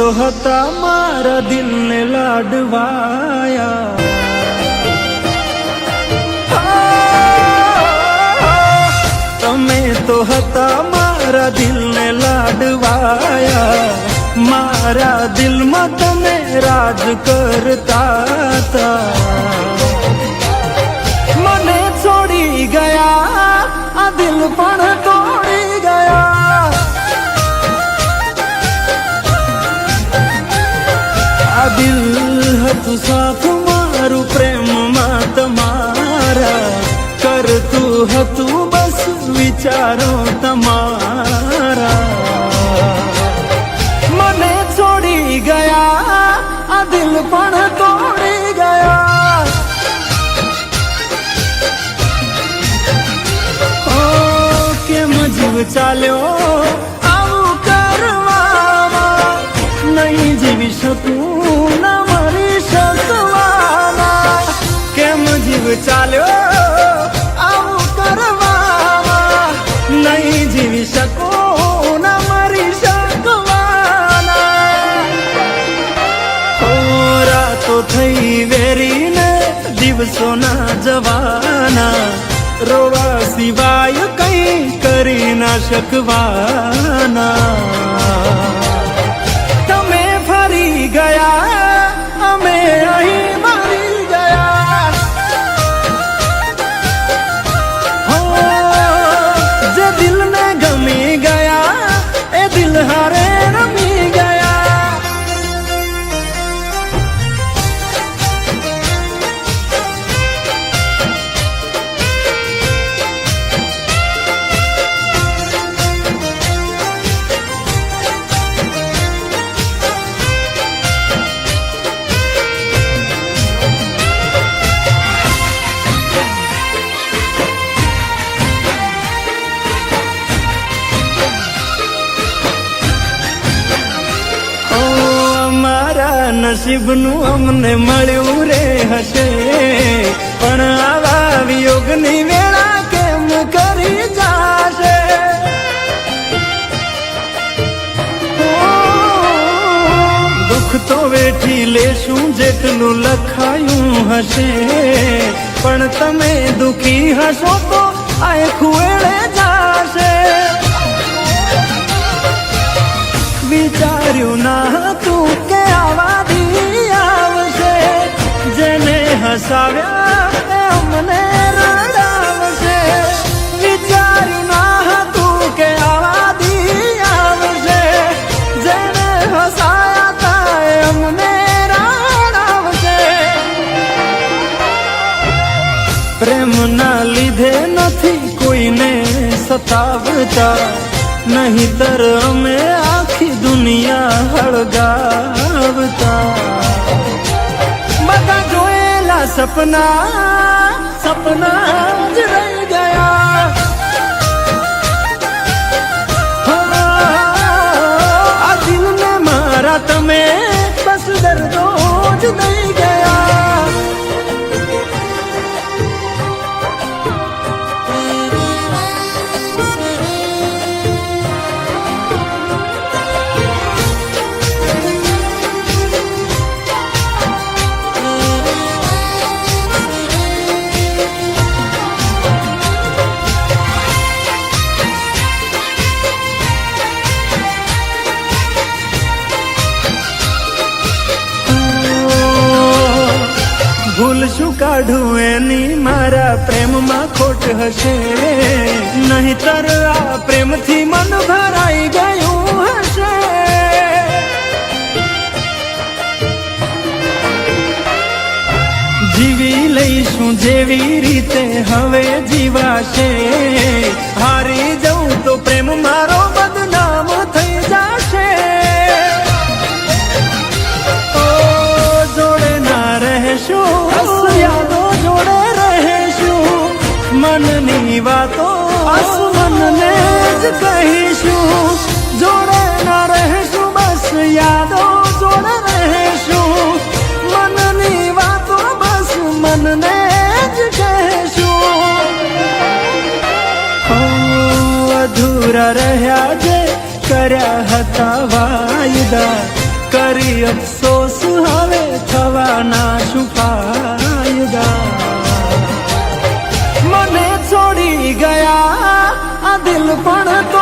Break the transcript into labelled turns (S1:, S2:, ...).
S1: તો હતા મારા દિલને લાડવાયા, તમે તો હતા મારા દિલને લાડવાયા, મારા દિલમાં તમે રાજ કરતા હતા. મને છોડી ગયા આ દિલ પણ તોડી ગયા, આ દિલ હતું સાથ મારું પ્રેમમાં તમારા, કરતું હતું બસ વિચારો તમારા. મને છોડી ગયા આ દિલ પણ તોડી ગયા, ઓ કેમ જીવ ચાલ્યો આવું કરવામાં, નહીં જીવી શકું ના મરી શકવાના. કેમ જીવ ચાલ્યો આવું કરવામાં, નહીં જીવી શકું ના મરી શકવાના. ઓ રાતો થઈ વેરીને દિવસો ના જવાના, રોવા સિવાય કઈ કરી ના શકવાના. તમે ફરી ગયા અમે અહીં મરી ગયા, હો જે દિલને ગમી ગયા એ દિલ હારે રમી ગયા. નસીબનું અમને મળ્યું રે હશે, પણ આવા વિયોગની વેળા કેમ કરી જાશે. દુઃખ તો વેઠી લેશું જેટલું લખાયું હશે, પણ તમે દુખી હશો તો આ ખુએડે જાશે. વિચાર્યું ના હતું કે આવા દી આવશે, જેને હસાવ્યા એ અમને રડાવશે. વિચાર્યું ના હતું કે આવા દી આવશે, જેને હસાયા તા એ અમને રડાવશે. પ્રેમના લીધે નથી કોઈને સતાવતા, નહીતર અમે આખી દુનિયા હળગાવતા. બધા જોયેલા સપના સપના જ રહી ગયા, આ દિલને મારા તમે બસ દર્દો જ દઈ ગયા. ભૂલ શું કાઢું એની મારા પ્રેમમાં ખોટ હશે, નહીતર આ પ્રેમથી મન ભરાઈ ગયું હશે. જીવી લઈશું જેવી રીતે હવે જીવાશે, હારી જવું તો પ્રેમ મારો બદનામ થઈ જશે. યાદો જોડે રહેશું, મનની વાતો મનને જ કહીશું. જોડે ના રહેશું બસ યાદો જોડે રહેશું, મનની વાતો બસ મનને જ કહીશું. અધૂરા રહ્યા જે કર્યા હતા વાયદા, કરી અફસોસ હવે થવાના શું ફાયદા મને છોડી ગયા આ દિલ પણ તો